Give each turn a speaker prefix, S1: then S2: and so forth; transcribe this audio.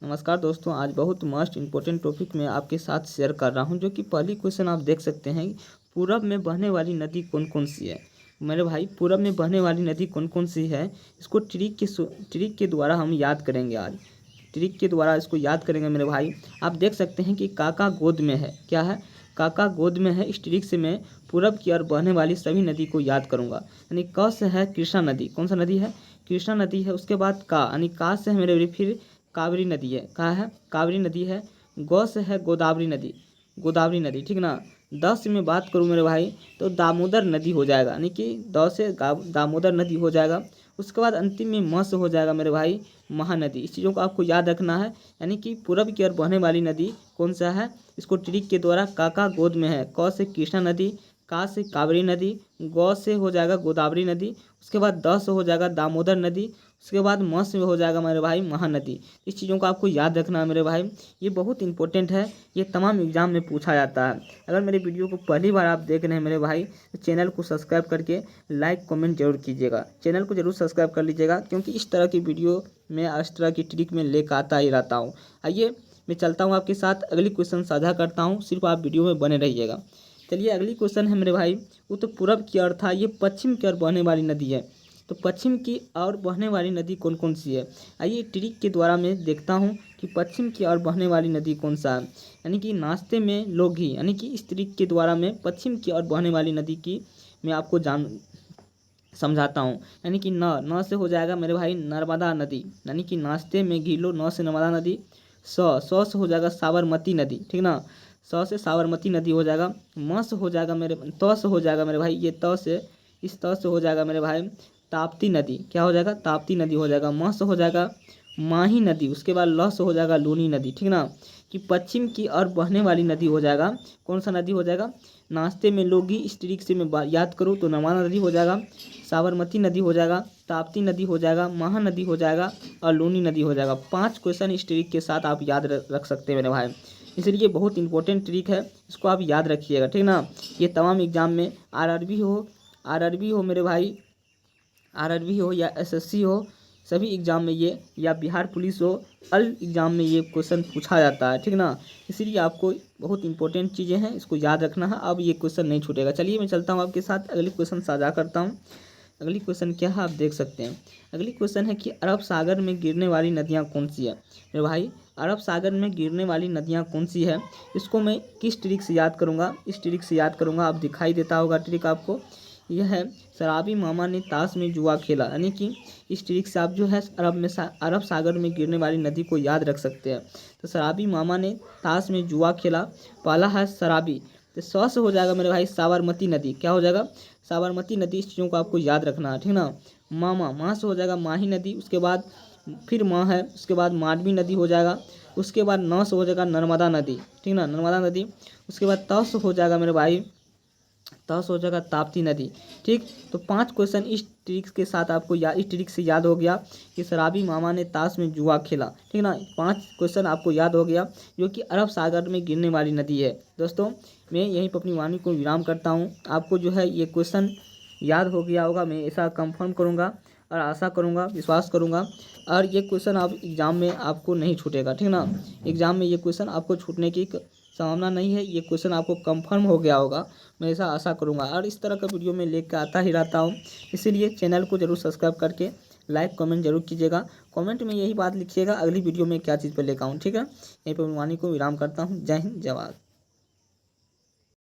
S1: नमस्कार दोस्तों, आज बहुत मस्ट इंपॉर्टेंट टॉपिक में आपके साथ शेयर कर रहा हूं, जो कि पहली क्वेश्चन आप देख सकते हैं। पूरब में बहने वाली नदी कौन कौन सी है मेरे भाई? पूरब में बहने वाली नदी कौन कौन सी है, इसको ट्रिक के द्वारा हम याद करेंगे। आज ट्रिक के द्वारा इसको याद करेंगे मेरे भाई। आप देख सकते हैं कि काका गोद में है। क्या है? काका गोद में है। इस ट्रिक से मैं पूरब की ओर बहने वाली सभी नदी को याद करूंगा। यानी क से है कृष्णा नदी। कौन सा नदी है? कृष्णा नदी है। उसके बाद का, यानी का से है मेरे फिर कावेरी नदी है। कहाँ है? कावेरी नदी है। गौ से है गोदावरी नदी। गोदावरी नदी, ठीक ना। द से मैं बात करूँ मेरे भाई तो दामोदर नदी हो जाएगा, यानी कि द से दामोदर नदी हो जाएगा। उसके बाद अंतिम में म से हो जाएगा मेरे भाई महानदी। इस चीज़ों को आपको याद रखना है। यानी कि पूरब की ओर बहने वाली नदी कौन सा है, इसको ट्रिक के द्वारा काका गोद में है। क से कृष्णा नदी, का से कावेरी नदी, गौ से हो जाएगा गोदावरी नदी, उसके बाद द से हो जाएगा दामोदर नदी, उसके बाद म से हो जाएगा मेरे भाई महानदी। इस चीज़ों को आपको याद रखना है मेरे भाई, ये बहुत इंपॉर्टेंट है। ये तमाम एग्जाम में पूछा जाता है। अगर मेरे वीडियो को पहली बार आप देख रहे हैं मेरे भाई, तो चैनल को सब्सक्राइब करके लाइक कमेंट जरूर कीजिएगा। चैनल को जरूर सब्सक्राइब कर लीजिएगा, क्योंकि इस तरह की वीडियो मैं इस तरह की ट्रिक में लेकर आता ही रहता हूँ। आइए मैं चलता हूँ आपके साथ, अगली क्वेश्चन साझा करता हूँ। सिर्फ आप वीडियो में बने रहिएगा। चलिए अगली क्वेश्चन है मेरे भाई, वो तो पूरब की ओर था, ये पश्चिम की ओर बहने वाली नदी है। तो पश्चिम की ओर बहने वाली नदी कौन कौन सी है? आइए ट्रिक के द्वारा मैं देखता हूँ कि पश्चिम की ओर बहने वाली नदी कौन सा है। यानी कि नाश्ते में लोग ही, यानी कि इस ट्रिक के द्वारा मैं पश्चिम की ओर बहने वाली नदी की मैं आपको समझाता हूँ। यानी कि न से हो जाएगा मेरे भाई नर्मदा नदी। यानी कि नाश्ते में घी लो, न से नर्मदा नदी। सौ से हो जाएगा साबरमती नदी, ठीक ना। सौ से साबरमती नदी हो जाएगा। म से हो जाएगा मेरे, त से हो जाएगा मेरे भाई, ये त से, इस त से हो जाएगा मेरे भाई ताप्ती नदी। क्या हो जाएगा? ताप्ती नदी हो जाएगा। म से हो जाएगा माही नदी। उसके बाद ल से हो जाएगा लूनी नदी, ठीक ना। कि पश्चिम की ओर बहने वाली नदी हो जाएगा, कौन सा नदी हो जाएगा? नाश्ते में लोगी, इस ट्रिक से मैं याद करूँ तो नर्मदा नदी हो जाएगा, साबरमती नदी हो जाएगा, ताप्ती नदी हो जाएगा, महानदी हो जाएगा और लूनी नदी हो जाएगा। 5 क्वेश्चन इस ट्रिक के साथ आप याद रख सकते हैं मेरे भाई। इसलिए बहुत इंपॉर्टेंट ट्रिक है, इसको आप याद रखिएगा, ठीक ना। ये तमाम एग्जाम में आरआरबी हो मेरे भाई, आरआरबी हो या एसएससी हो, सभी एग्जाम में ये, या बिहार पुलिस हो, अल एग्जाम में ये क्वेश्चन पूछा जाता है, ठीक ना। इसीलिए आपको बहुत इंपॉर्टेंट चीज़ें हैं, इसको याद रखना है। अब ये क्वेश्चन नहीं छूटेगा। चलिए मैं चलता हूँ आपके साथ, अगली क्वेश्चन साझा करता हूँ। अगली क्वेश्चन क्या है आप देख सकते हैं। अगली क्वेश्चन है कि अरब सागर में गिरने वाली नदियाँ कौन सी है? मेरे भाई अरब सागर में गिरने वाली नदियाँ कौन सी है, इसको मैं किस ट्रिक से याद करूँगा? इस ट्रिक से याद करूँगा, आप दिखाई देता होगा ट्रिक आपको। यह है शराबी मामा ने ताश में जुआ खेला। यानी कि इस ट्रिक से आप जो है अरब सागर में गिरने वाली नदी को याद रख सकते हैं। तो शराबी मामा ने ताश में जुआ खेला, पाला है शराबी। तो 100 से हो जाएगा मेरे भाई साबरमती नदी। क्या हो जाएगा? साबरमती नदी। इस चीज़ों को आपको याद रखना है, ठीक ना। माँ से हो जाएगा माही नदी। उसके बाद फिर माँ है, उसके बाद मांडवी नदी हो जाएगा। उसके बाद न से हो जाएगा नर्मदा नदी, ठीक ना, नर्मदा नदी। उसके बाद त से हो जाएगा मेरे भाई, त से हो जाएगा ताप्ती नदी, ठीक। तो 5 क्वेश्चन इस ट्रिक के साथ आपको इस ट्रिक से याद हो गया कि शराबी मामा ने ताश में जुआ खेला, ठीक ना। 5 क्वेश्चन आपको याद हो गया, जो कि अरब सागर में गिरने वाली नदी है। दोस्तों मैं यहीं पर अपनी वाणी को विराम करता हूँ। आपको जो है ये क्वेश्चन याद हो गया होगा, मैं ऐसा कंफर्म करूँगा और आशा करूँगा, विश्वास करूँगा। और ये क्वेश्चन आप एग्ज़ाम में आपको नहीं छूटेगा, ठीक ना। एग्ज़ाम में ये क्वेश्चन आपको छूटने की संभावना नहीं है। ये क्वेश्चन आपको कंफर्म हो गया होगा, मैं ऐसा आशा करूँगा। और इस तरह का वीडियो मैं लेकर आता ही रहता हूँ, इसीलिए चैनल को जरूर सब्सक्राइब करके लाइक कमेंट जरूर कीजिएगा। कमेंट में यही बात लिखिएगा अगली वीडियो में क्या चीज़ पर लेकर आऊँ, ठीक है। यहीं पर वाणी को विराम करता हूँ। जय हिंद, जय भारत।